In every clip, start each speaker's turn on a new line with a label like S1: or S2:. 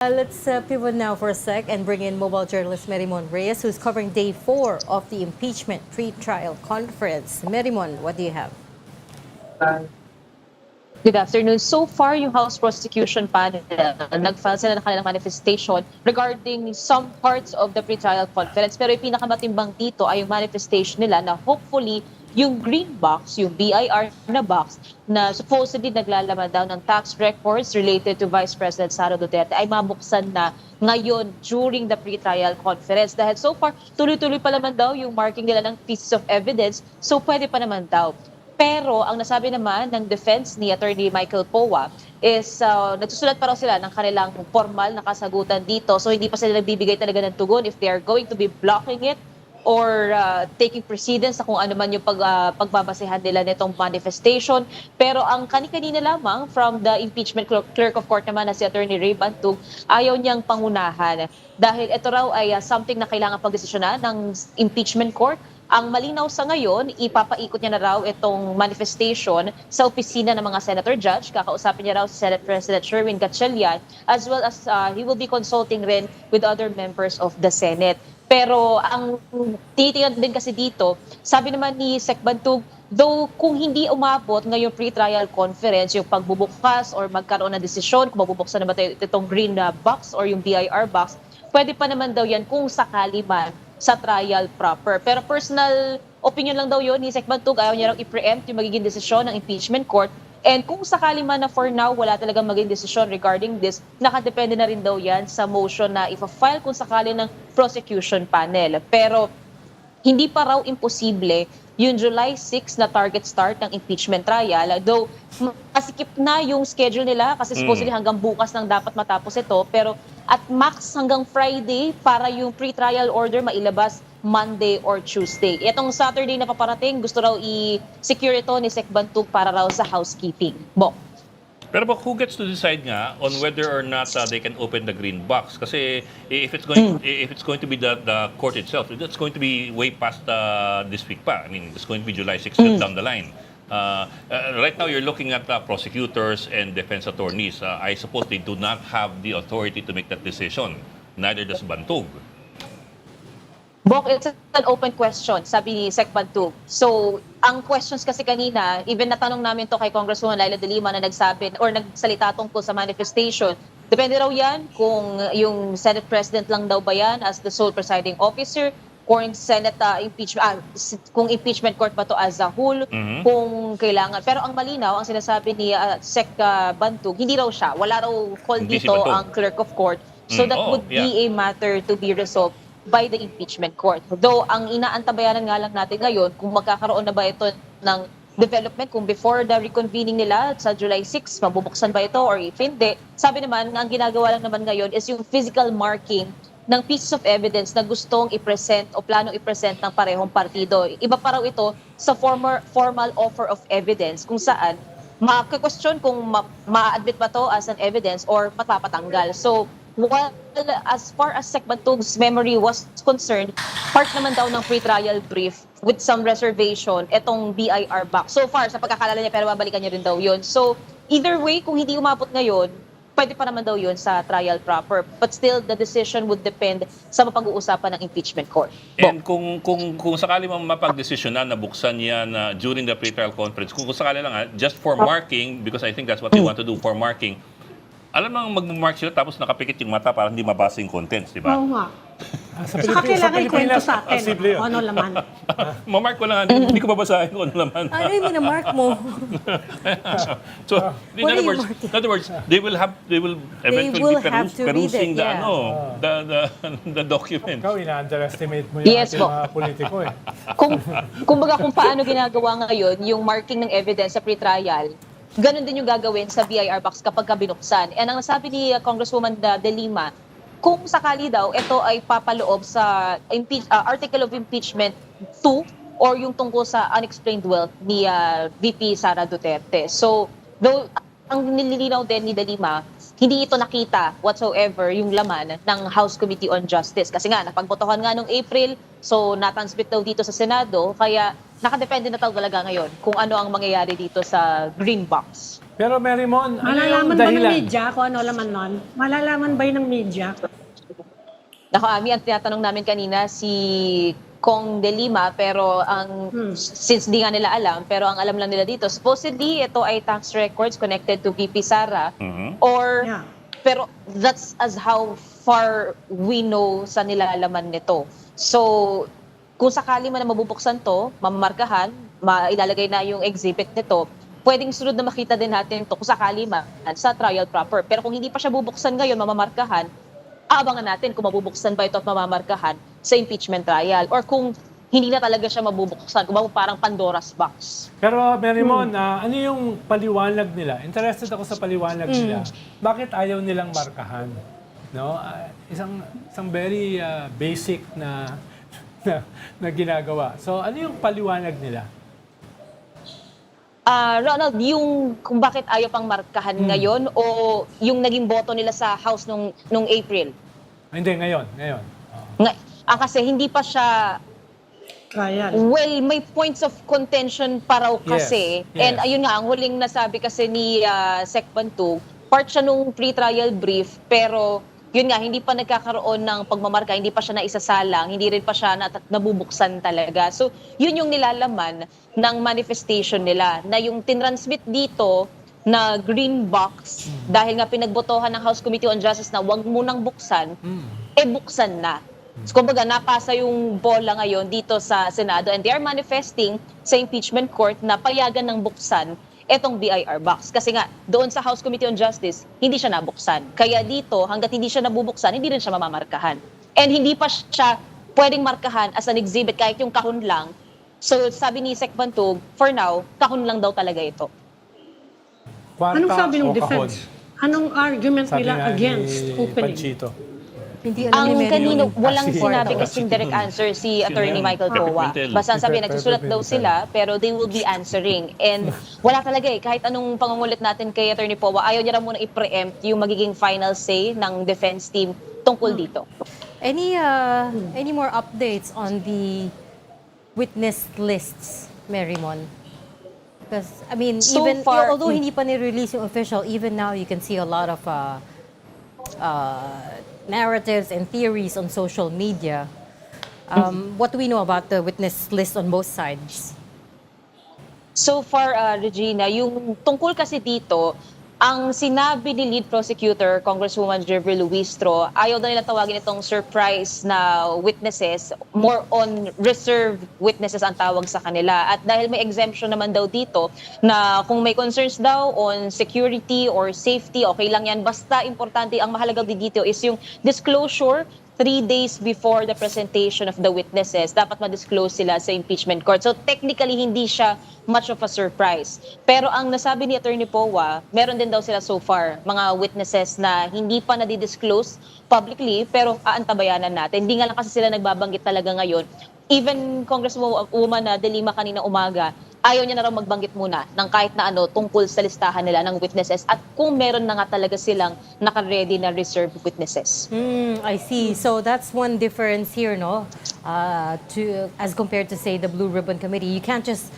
S1: Let's pivot now for a sec and bring in mobile journalist Merimon Reyes, who's covering day 4 of the impeachment pre-trial conference. Merimon, what do you have?
S2: Good afternoon. So far, yung House Prosecution Panel, nag-file sila ng kanilang manifestation regarding some parts of the pre-trial conference. Pero yung pinakamatimbang dito ay yung manifestation nila na hopefully yung green box, yung BIR na box, na supposedly naglalaman daw ng tax records related to Vice President Sara Duterte ay mabuksan na ngayon during the pre-trial conference. Dahil so far, tuloy-tuloy pa naman daw yung marking nila ng pieces of evidence, so pwede pa naman daw. Pero ang nasabi naman ng defense ni Attorney Michael Poa is nagsusulat pa raw sila ng kanilang formal na kasagutan dito. So hindi pa sila nagbibigay talaga ng tugon if they are going to be blocking it or taking precedence sa kung ano man yung pagbabasehan nila nitong manifestation. Pero ang kani-kanina lamang from the impeachment clerk of court naman na si Attorney Ray Bantug, ayaw niyang pangunahan. Dahil ito raw ay something na kailangan pagdesisyonan ng impeachment court. Ang malinaw sa ngayon, ipapaikot niya na raw itong manifestation sa opisina ng mga senator judge. Kakausapin niya raw si Senate President Sherwin Gatchalian, as well as he will be consulting rin with other members of the Senate. Pero ang tinitingnan din kasi dito, sabi naman ni Sec Bantug, though kung hindi umabot ngayong pre-trial conference, yung pagbubukas or magkaroon ng desisyon, kung mabubuksan na ba itong green box or yung BIR box, pwede pa naman daw yan kung sakali man sa trial proper. Pero personal opinion lang daw yun ni Sec Bantug, ayaw niya lang i-preempt yung magiging desisyon ng impeachment court. And kung sakali man na for now wala talagang magiging desisyon regarding this, nakadepende na rin daw yan sa motion na ipa-file kung sakali ng prosecution panel. Pero hindi pa raw imposible yung July 6 na target start ng impeachment trial. Though masikip na yung schedule nila kasi supposedly hanggang bukas lang dapat matapos ito. Pero at max hanggang Friday para yung pre-trial order mailabas Monday or Tuesday. Itong Saturday na paparating, gusto raw i-secure ito ni Sec Bantug para raw sa housekeeping. Bo.
S3: Pero who gets to decide nga on whether or not they can open the green box? Kasi if it's going to be the court itself, it's going to be way past this week pa. I mean, it's going to be July 6 down the line. Right now, you're looking at prosecutors and defense attorneys. I suppose they do not have the authority to make that decision. Neither does Bantug.
S2: Bok, it's an open question, sabi ni Sec Bantug. So, ang questions kasi kanina, even natanong namin to kay Congresswoman Laila De Lima na nagsabi or nagsalita tungkol sa manifestation. Depende raw yan kung yung Senate President lang daw ba yan as the sole presiding officer, kung Senate kung impeachment court ba to as a whole, kung kailangan. Pero ang malinaw, ang sinasabi ni Sec Bantug, hindi raw siya. Wala raw call dito ang clerk of court. So that would be a matter to be resolved by the impeachment court. Though, ang inaantabayanan nga lang natin ngayon, kung magkakaroon na ba ito ng development, kung before the reconvening nila sa July 6, mabubuksan ba ito or if hindi. Sabi naman, ang ginagawa lang naman ngayon is yung physical marking ng pieces of evidence na gustong i-present o planong i-present ng parehong partido. Iba pa raw ito sa formal offer of evidence kung saan maka-question kung ma-admit ba to as an evidence or mapapatanggal. So, well, as far as Sec Bantug's memory was concerned, part naman daw ng pre-trial brief with some reservation itong BIR box. So far, sa pagkakalala niya, pero babalikan niya rin daw yun. So, either way, kung hindi umabot ngayon, pwede pa naman daw yun sa trial proper. But still, the decision would depend sa mapag-uusapan ng impeachment court.
S3: And kung sakali mapag-desisyonan na buksan yan during the pre-trial conference, kung sakali lang just for marking, because I think that's what they want to do, for marking, alam nang mag-mark sila tapos nakapikit yung mata para hindi mabasa yung contents, di ba?
S4: Oo nga. Saka kailangan kwento sa atin. Ano laman.
S3: Mamark ko lang, hindi ko babasahin kung ano laman.
S1: Ano yung minamark mo?
S3: So, in other words, they will eventually be perusing the document.
S5: Ikaw, ina-underestimate mo yung ating mga politiko eh.
S2: Kumbaga kung paano ginagawa ngayon yung marking ng evidence sa pre-trial, ganun din yung gagawin sa BIR box kapag binuksan. And ang nasabi ni Congresswoman De Lima, kung sakali daw, ito ay papaloob sa Article of Impeachment 2 or yung tungkol sa unexplained wealth ni VP Sara Duterte. So, though, ang nililinaw din ni De Lima, hindi ito nakita whatsoever yung laman ng House Committee on Justice. Kasi nga, napagbotohan nga noong April, so natransmit daw dito sa Senado, kaya nakadepende na talaga ngayon kung ano ang mangyayari dito sa green box.
S5: Pero Marymon, ano yung
S4: Malalaman ba ng
S5: dahilan?
S4: media kung ano laman nun? Malalaman ba yun ng media?
S2: Nako, Ami, ang tinatanong namin kanina si Kong De Lima, pero since di nga nila alam, pero ang alam lang nila dito, supposedly ito ay tax records connected to VP Sara, or
S4: Yeah.
S2: pero that's as how far we know sa nilalaman nito. So, kung sakali man na mabubuksan to, mamamarkahan, mailalagay na yung exhibit nito, pwedeng sunod na makita din natin to kung sakali man sa trial proper. Pero kung hindi pa siya bubuksan ngayon, mamamarkahan, aabangan natin kung mabubuksan ba ito at mamamarkahan sa impeachment trial, or kung hindi na talaga siya mabubuksan, kung parang Pandora's box.
S5: Pero Marymon, ano yung paliwanag nila? Interested ako sa paliwanag nila. Bakit ayaw nilang markahan? No? Isang very basic na ginagawa. So ano yung paliwanag nila?
S2: Ronald, yung kung bakit ayaw pang markahan ngayon o yung naging boto nila sa House nung April?
S5: Hindi, ngayon.
S2: Kasi hindi pa siya,
S4: Trial.
S2: well, may points of contention pa raw kasi.
S5: Yes, yes.
S2: And ayun nga, ang huling nasabi kasi ni Sec Bantug, part siya nung pre-trial brief, pero yun nga, hindi pa nagkakaroon ng pagmamarka, hindi pa siya naisasalang, hindi rin pa siya nabubuksan talaga. So, yun yung nilalaman ng manifestation nila, na yung tinransmit dito na green box, dahil nga pinagbotohan ng House Committee on Justice na wag munang buksan, buksan na. So, kumbaga, napasa yung bola ngayon dito sa Senado, and they are manifesting sa impeachment court na payagan ng buksan etong BIR box. Kasi nga, doon sa House Committee on Justice, hindi siya nabuksan. Kaya dito, hanggat hindi siya nabubuksan, hindi rin siya mamamarkahan. And hindi pa siya pwedeng markahan as an exhibit kahit yung kahon lang. So, sabi ni Sec Bantug, for now, kahon lang daw talaga ito.
S5: Kwarta
S4: Anong sabi ng
S5: o
S4: defense?
S5: kahon?
S4: Anong argument
S5: Sabi
S4: nila
S5: nga
S4: against
S5: ni
S4: opening?
S5: Panchito.
S1: Hindi alam ni
S2: Ang
S1: Mary
S2: kanino,
S1: yung
S2: walang
S5: Sige.
S2: sinabi
S5: Kwarta.
S2: kasing direct answer si Attorney
S3: yan?
S2: Michael Coa.
S3: Pimentel.
S2: Basta ang sabi, nagsusulat daw sila, pero they will be answering. And wala talaga kahit anong pangungulit natin kay Attorney Poa, ayaw niya na muna i-preempt yung magiging final say ng defense team tungkol dito.
S1: Any more updates on the witness lists, Marymon? Because, I mean,
S2: So
S1: even
S2: far-
S1: although hindi pa ni-release yung official, even now you can see a lot of narratives and theories on social media. What do we know about the witness list on both sides?
S2: So far, Regina, yung tungkol kasi dito, ang sinabi ni lead prosecutor, Congresswoman Jerry Luistro, ayaw daw nila tawagin itong surprise na witnesses, more on reserved witnesses ang tawag sa kanila. At dahil may exemption naman daw dito, na kung may concerns daw on security or safety, okay lang yan. Basta importante, ang mahalaga dito is yung disclosure 3 days before the presentation of the witnesses. Dapat ma-disclose sila sa impeachment court. So technically, hindi siya much of a surprise. Pero ang nasabi ni Attorney Poa, meron din daw sila so far, mga witnesses na hindi pa nadidisclose publicly, pero aantabayanan natin. Hindi nga lang kasi sila nagbabanggit talaga ngayon. Even Congresswoman De Lima kanina umaga, ayaw niya na raw magbanggit muna ng kahit na ano tungkol sa listahan nila ng witnesses at kung meron na nga talaga silang naka-ready na reserved witnesses.
S1: I see. So that's one difference here, no? As compared to, say, the Blue Ribbon Committee, you can't just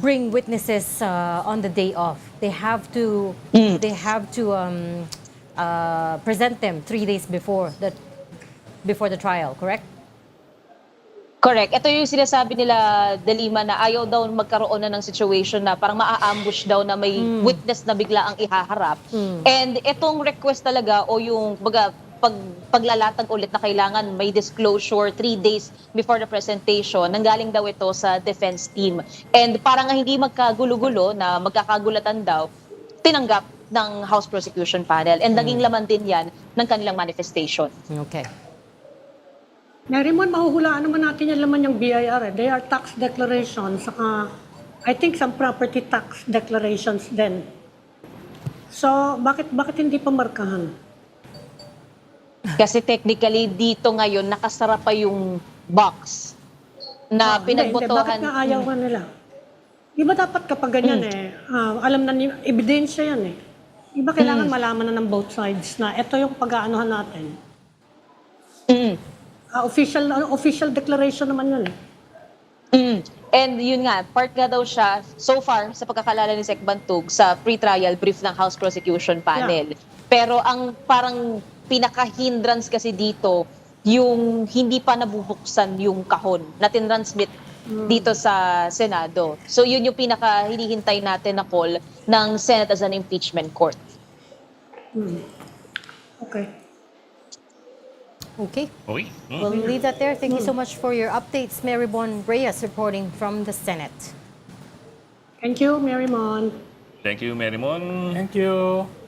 S1: bring witnesses on the day off. They have to present them 3 days before the trial, correct?
S2: Correct. Ito yung sinasabi nila, De Lima, na ayaw daw magkaroon na ng situation na parang maa-ambush daw na may witness na bigla ang ihaharap. And itong request talaga o yung paglalatag ulit na kailangan may disclosure 3 days before the presentation, nanggaling daw ito sa defense team. And parang hindi magkagulo-gulo na magkakagulatan daw, tinanggap ng House Prosecution Panel. And naging laman din yan ng kanilang manifestation.
S1: Okay.
S4: Marymon, mahuhulaan naman natin yung laman yung BIR. They are tax declarations, saka I think some property tax declarations din. So, bakit hindi pa markahan?
S2: Kasi technically dito ngayon nakasara pa yung box na
S4: Hindi,
S2: pinagbotohan.
S4: bakit nga ayaw ka nila? Di ba dapat kapag ganyan alam na ebidensya yan Iba kailangan malaman na ng both sides na ito yung pag-aanohan natin. Official declaration naman yun
S2: And yun nga, part nga daw siya, so far, sa pagkakalala ni Sec Bantug, sa pre-trial brief ng House Prosecution Panel. Pero ang parang pinaka-hindrance kasi dito, yung hindi pa nabubuksan yung kahon na tinransmit dito sa Senado. So yun yung pinaka-hinihintay natin na call ng Senate as an impeachment court.
S4: Okay.
S1: Okay.
S3: Okay.
S1: We'll leave that there. Thank you so much for your updates. Mary Bon Reyes reporting from the Senate.
S4: Thank you, Mary Mon.
S3: Thank you, Mary Mon.
S5: Thank you.